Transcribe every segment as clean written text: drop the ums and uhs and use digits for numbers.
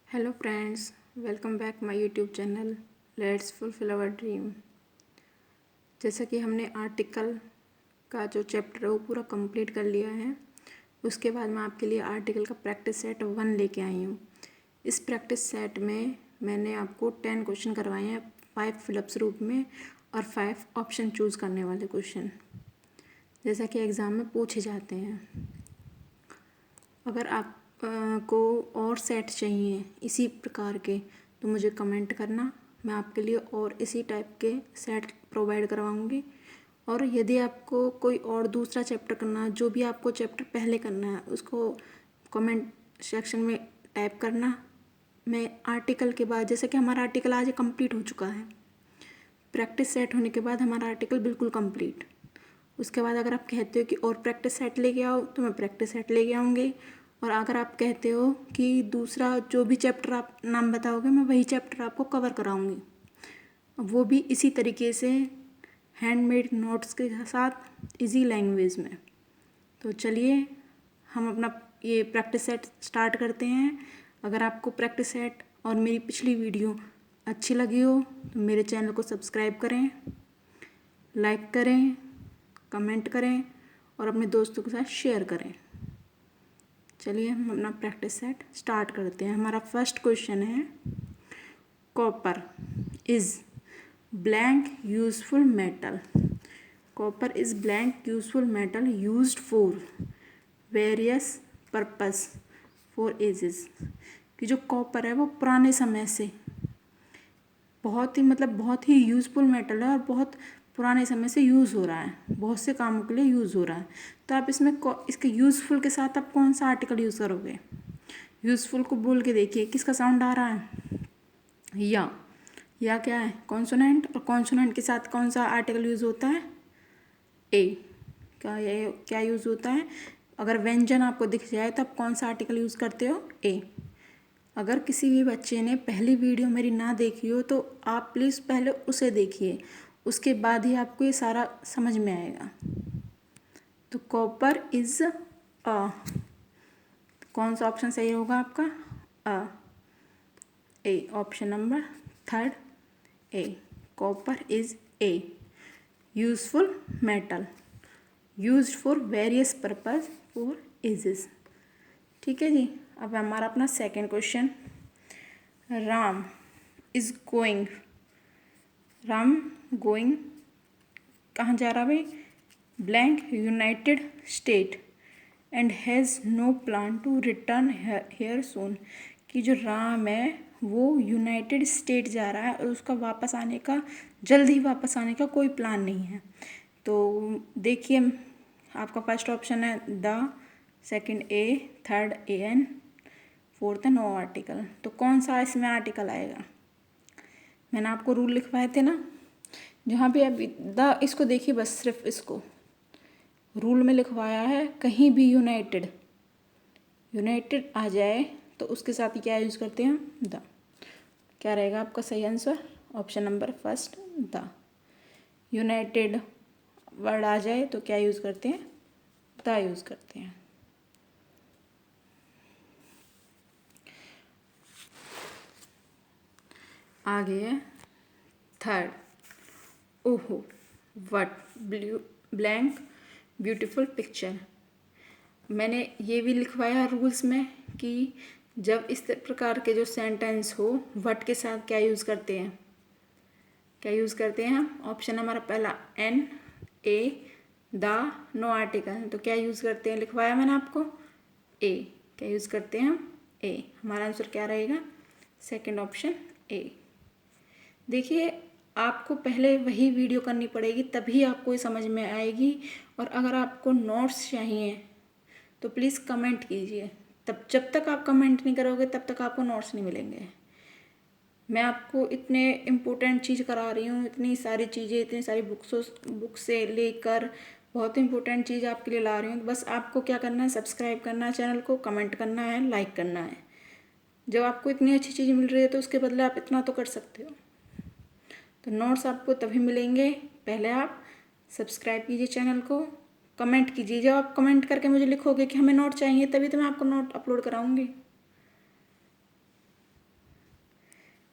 Hello friends, welcome back my YouTube channel let's fulfil our dream. जैसा कि हमने article का जो चैप्टर है वो पूरा कंप्लीट कर लिया है। उसके बाद मैं आपके लिए आर्टिकल का प्रैक्टिस सेट 1 लेके आई हूँ। इस प्रैक्टिस सेट में मैंने आपको 10 क्वेश्चन करवाए हैं, 5 फिलअप्स रूप में और 5 ऑप्शन चूज़ करने वाले क्वेश्चन, जैसा कि एग्ज़ाम में पूछे जाते हैं। अगर आप को और सेट चाहिए इसी प्रकार के तो मुझे कमेंट करना, मैं आपके लिए और इसी टाइप के सेट प्रोवाइड करवाऊँगी। और यदि आपको कोई और दूसरा चैप्टर करना है, जो भी आपको चैप्टर पहले करना है उसको कमेंट सेक्शन में टाइप करना। मैं आर्टिकल के बाद, जैसे कि हमारा आर्टिकल आज कंप्लीट हो चुका है, प्रैक्टिस सेट होने के बाद हमारा आर्टिकल बिल्कुल कंप्लीट। उसके बाद अगर आप कहते हो कि और प्रैक्टिस सेट लेके आओ तो मैं प्रैक्टिस सेट लेके आऊँगी। और अगर आप कहते हो कि दूसरा जो भी चैप्टर आप नाम बताओगे मैं वही चैप्टर आपको कवर कराऊँगी, वो भी इसी तरीके से हैंडमेड नोट्स के साथ इजी लैंग्वेज में। तो चलिए हम अपना ये प्रैक्टिस सेट स्टार्ट करते हैं। अगर आपको प्रैक्टिस सेट और मेरी पिछली वीडियो अच्छी लगी हो तो मेरे चैनल को सब्सक्राइब करें, लाइक करें, कमेंट करें और अपने दोस्तों के साथ शेयर करें। चलिए हम अपना प्रैक्टिस सेट स्टार्ट करते हैं। हमारा फर्स्ट क्वेश्चन है, copper is blank useful metal. Copper is blank useful metal used for various purpose for ages. कि जो कॉपर है वो पुराने समय से बहुत ही यूज़फुल मेटल है और बहुत पुराने समय से यूज़ हो रहा है, बहुत से कामों के लिए यूज़ हो रहा है। तो आप इसमें इसके यूज़फुल के साथ आप कौन सा आर्टिकल यूज़ करोगे? यूज़फुल को बोल के देखिए किसका साउंड आ रहा है। या क्या है? कॉन्सोनेंट। और कॉन्सोनेंट के साथ कौन सा आर्टिकल यूज़ होता है? ए। क्या यूज़ होता है? अगर व्यंजन आपको दिख जाए तो आप कौन सा आर्टिकल यूज़ करते हो? ए। अगर किसी भी बच्चे ने पहली वीडियो मेरी ना देखी हो तो आप प्लीज़ पहले उसे देखिए, उसके बाद ही आपको ये सारा समझ में आएगा। तो कॉपर इज़ अ, कौन सा ऑप्शन सही होगा आपका? अ। A, option number 3 A, copper is a useful metal used for various purpose for ages. ठीक है जी। अब हमारा अपना second question, Ram is going. Ram going कहाँ जा रहा भाई? Blank United State and has no plan to return here soon. कि जो राम है वो यूनाइटेड स्टेट जा रहा है और उसका वापस आने का, जल्द ही वापस आने का कोई प्लान नहीं है। तो देखिए आपका फर्स्ट ऑप्शन है the, second a, third a an, fourth है नो आर्टिकल। तो कौन सा इसमें आर्टिकल आएगा? मैंने आपको रूल लिखवाए थे ना, जहाँ भी अभी द, इसको देखिए बस, सिर्फ इसको रूल में लिखवाया है। कहीं भी यूनाइटेड आ जाए तो उसके साथ ही क्या यूज़ करते हैं? द। क्या रहेगा आपका सही answer? Option number first the. United word आ जाए तो क्या यूज़ करते हैं? द यूज़ करते हैं। आगे है थर्ड, ओहो वट ब्लैंक ब्यूटीफुल पिक्चर। मैंने ये भी लिखवाया रूल्स में कि जब इस प्रकार के जो सेंटेंस हो वट के साथ क्या यूज़ करते हैं? क्या यूज़ करते हैं हम? ऑप्शन हमारा पहला an, a, the, no article. तो क्या यूज़ करते हैं? लिखवाया मैंने आपको ए। क्या यूज़ करते हैं हम? ए। हमारा आंसर क्या रहेगा? Second option A. देखिए आपको पहले वही वीडियो करनी पड़ेगी तभी आपको ये समझ में आएगी। और अगर आपको नोट्स चाहिए तो प्लीज़ कमेंट कीजिए। तब जब तक आप कमेंट नहीं करोगे तब तक आपको नोट्स नहीं मिलेंगे। मैं आपको इतने इम्पोर्टेंट चीज़ करा रही हूँ, इतनी सारी चीज़ें, इतनी सारी बुक से लेकर बहुत इम्पोर्टेंट चीज़ आपके लिए ला रही हूँ। बस आपको क्या करना है? सब्सक्राइब करना है चैनल को, कमेंट करना है, लाइक करना है। जब आपको इतनी अच्छी चीज़ मिल रही है तो उसके बदले आप इतना तो कर सकते हो। तो नोट्स आपको तभी मिलेंगे, पहले आप सब्सक्राइब कीजिए चैनल को, कमेंट कीजिए। जब आप कमेंट करके मुझे लिखोगे कि हमें नोट चाहिए तभी तो मैं आपको नोट अपलोड कराऊंगी।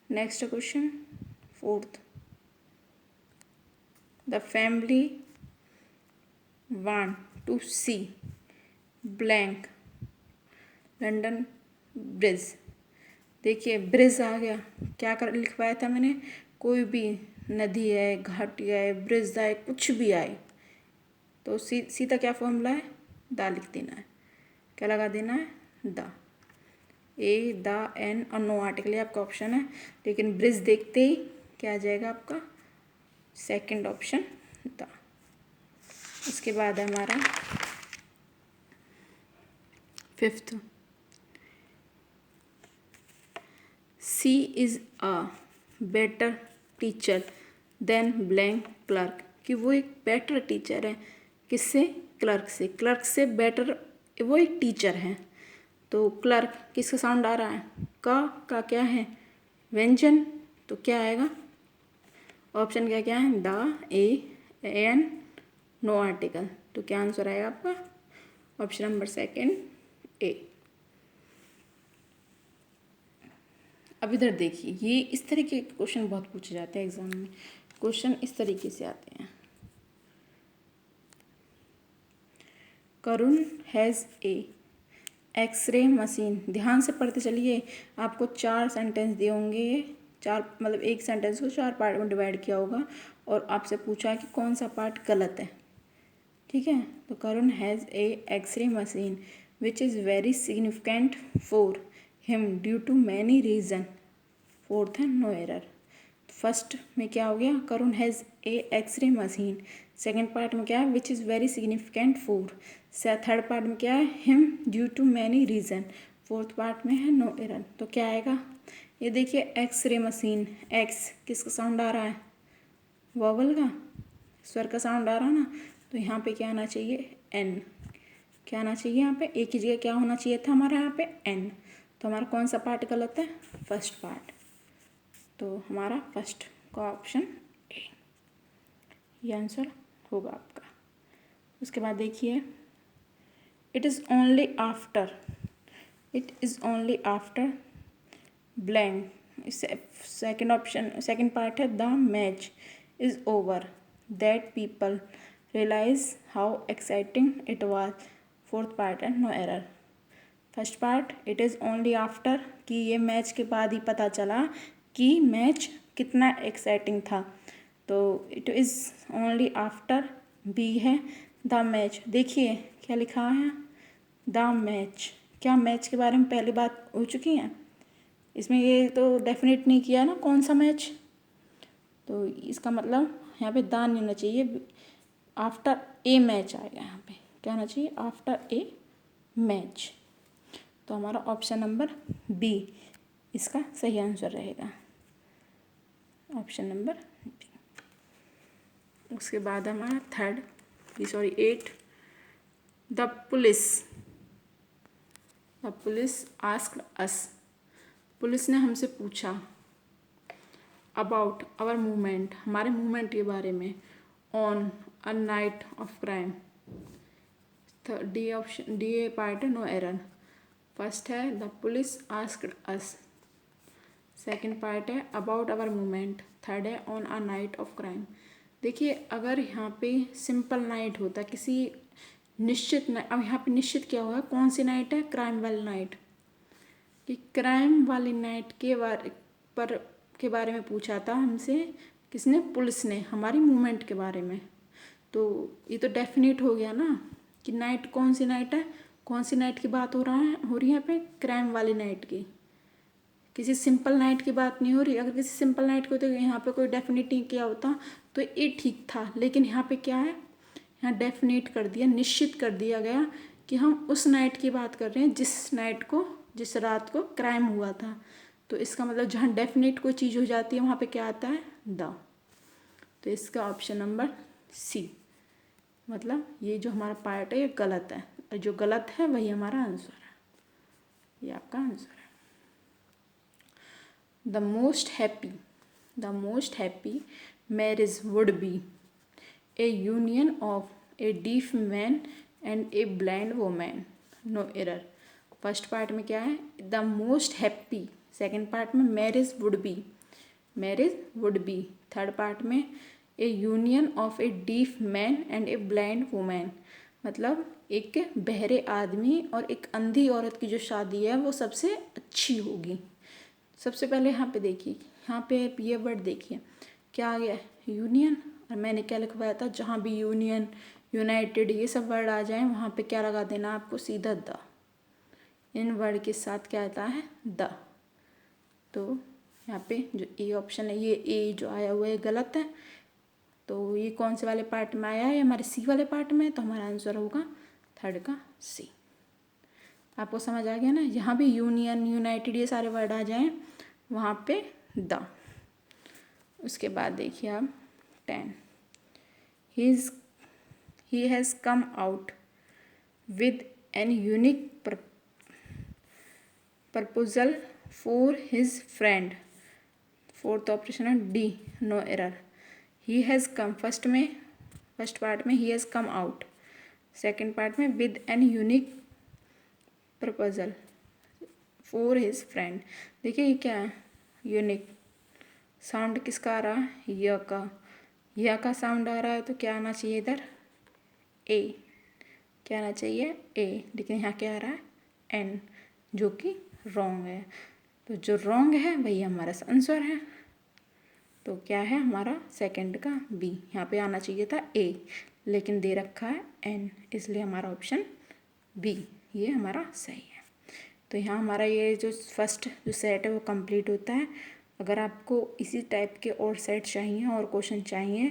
Next question, fourth, the family want to see blank London Bridge. देखिए ब्रिज आ गया, क्या कर लिखवाया था मैंने, कोई भी नदी है, घाटी है, ब्रिज है, कुछ भी आए तो सीधा क्या फॉर्मूला है, दा लिख देना है। क्या लगा देना है, दा, ए दा एन और नो आर्टिकल आपका ऑप्शन है, लेकिन ब्रिज देखते ही क्या आ जाएगा आपका, सेकंड ऑप्शन दा। उसके बाद है हमारा fifth, she is a better teacher than blank clerk, कि वो एक बेटर टीचर है, किससे, क्लर्क से, क्लर्क से बेटर वो एक टीचर है। तो क्लर्क किसका साउंड आ रहा है, का क्या है, व्यंजन, तो क्या आएगा, ऑप्शन क्या क्या है, the, a an, no article, तो क्या आंसर आएगा आपका, ऑप्शन नंबर सेकंड ए। अब इधर देखिए, ये इस तरीके के क्वेश्चन बहुत पूछे जाते हैं एग्जाम में, क्वेश्चन इस तरीके से आते हैं। करुण हैज़ ए एक्सरे मशीन, ध्यान से पढ़ते चलिए, आपको 4 सेंटेंस दिए होंगे, 4 मतलब एक सेंटेंस को 4 पार्ट में डिवाइड किया होगा और आपसे पूछा है कि कौन सा पार्ट गलत है, ठीक है। तो Karun has a X-ray machine which is very significant for him due to many reason, fourth है नो एरर। फर्स्ट में क्या हो गया, Karun has a X-ray machine, second part में क्या है, which is very significant for, third part में क्या है, him due to many reason, fourth part में है नो एरर। तो क्या आएगा, ये देखिए एक्सरे मशीन, एक्स किसका साउंड आ रहा है, वॉवल का, स्वर का साउंड आ रहा है ना, तो यहाँ पे क्या आना चाहिए, एन, क्या आना चाहिए, यहाँ पे एक ही जगह क्या होना चाहिए था हमारा, यहाँ पे एन, तो हमारा कौन सा पार्ट गलत है, फर्स्ट पार्ट, तो हमारा फर्स्ट का ऑप्शन ए, ये आंसर होगा आपका। उसके बाद देखिए, it is only after blank, second option, second part है the match is over that people realise how exciting it was, fourth part है no error. First part, it is only after, कि ये match के बाद ही पता चला कि match कितना एक्साइटिंग था, तो it is only after, B है द मैच। देखिए क्या लिखा है, द मैच, क्या मैच के बारे में पहले बात हो चुकी है, इसमें ये तो डेफिनेट नहीं किया ना कौन सा मैच, तो इसका मतलब यहाँ पे द नहीं होना चाहिए, आफ्टर ए मैच आएगा, यहाँ पे क्या होना चाहिए, आफ्टर ए मैच, तो हमारा ऑप्शन नंबर बी इसका सही आंसर रहेगा, ऑप्शन नंबर बी। उसके बाद हमारा third, eight, the police asked us, police ने हमसे पूछा, अबाउट आवर मूवमेंट, हमारे मूवमेंट के बारे में, on a night of crime, D option, D A part है नो एरर। फर्स्ट है the police asked us, second part है अबाउट आवर मूवमेंट, थर्ड है on a night of crime. देखिए अगर यहाँ पे सिंपल नाइट होता, किसी निश्चित नाइट, अब यहाँ पे निश्चित क्या हुआ, कौन सी नाइट है, क्राइम वाली नाइट, कि क्राइम वाली नाइट के बारे में पूछा था हमसे, किसने, पुलिस ने, हमारी मूवमेंट के बारे में, तो ये तो डेफिनेट हो गया ना कि नाइट कौन सी नाइट है, कौन सी नाइट की बात हो रही है यहाँ पे, क्राइम वाली नाइट की, किसी सिंपल नाइट की बात नहीं हो रही। अगर किसी सिंपल नाइट को तो यहाँ पे कोई डेफिनेट नहीं किया होता तो ये ठीक था, लेकिन यहाँ पे क्या है, यहाँ डेफिनेट कर दिया, निश्चित कर दिया गया कि हम उस नाइट की बात कर रहे हैं जिस रात को क्राइम हुआ था, तो इसका मतलब जहाँ डेफिनेट कोई चीज़ हो जाती है वहाँ पे क्या आता है, द, तो इसका ऑप्शन नंबर सी, मतलब ये जो हमारा पार्ट है ये गलत है, और जो गलत है वही हमारा आंसर है, ये आपका आंसर है। The most happy marriage would be a union of a deaf man and a blind woman, no error। First part में क्या है, the most happy, second part में marriage would be. Third part में a union of a deaf man and a blind women, मतलब एक बहरे आदमी और एक अंधी औरत की जो शादी है वो सबसे अच्छी होगी। सबसे पहले यहाँ पे देखिए, यहाँ पे ये वर्ड देखिए क्या आ गया, यूनियन, और मैंने क्या लिखवाया था, जहाँ भी यूनियन, यूनाइटेड ये सब वर्ड आ जाएं वहाँ पे क्या लगा देना आपको, सीधा द। इन वर्ड के साथ क्या आता है, द। तो यहाँ पे जो ए ऑप्शन है, ये ए जो आया हुआ है गलत है। तो ये कौन से वाले पार्ट में आया है, हमारे सी वाले पार्ट में, तो हमारा आंसर होगा थर्ड का सी। आपको समझ आ गया ना, यहाँ भी यूनियन, यूनाइटेड ये सारे वर्ड आ जाएं वहाँ पे द। उसके बाद देखिए आप 10, he has come out with an unique proposal for his friend। Fourth option है D, no error. He has come, first part में he has come out, second part में with an unique proposal for his friend. देखिए ये क्या है, unique. Sound किसका आ रहा है, य का साउंड आ रहा है, तो क्या आना चाहिए इधर, ए। क्या आना चाहिए, ए, लेकिन यहाँ क्या आ रहा है, एन, जो कि रॉन्ग है। तो जो रॉन्ग है वही हमारा आंसर है। तो क्या है हमारा सेकंड का बी, यहाँ पे आना चाहिए था ए, लेकिन दे रखा है एन, इसलिए हमारा ऑप्शन बी ये हमारा सही है। तो यहाँ हमारा ये जो फर्स्ट जो सेट है वो कंप्लीट होता है। अगर आपको इसी टाइप के और सेट चाहिए और क्वेश्चन चाहिए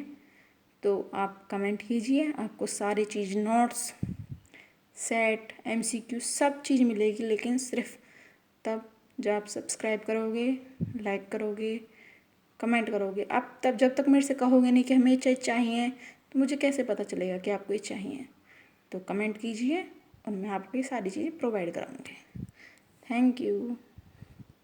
तो आप कमेंट कीजिए, आपको सारी चीज़, नोट्स, सेट, MCQ सब चीज़ मिलेगी, लेकिन सिर्फ तब जब आप सब्सक्राइब करोगे, लाइक करोगे, कमेंट करोगे। आप तब, जब तक मेरे से कहोगे नहीं कि हमें ये चीज़ चाहिए, तो मुझे कैसे पता चलेगा कि आपको ये चाहिए। तो कमेंट कीजिए और मैं आपको ये सारी चीज़ें प्रोवाइड कराऊँगी। Thank you.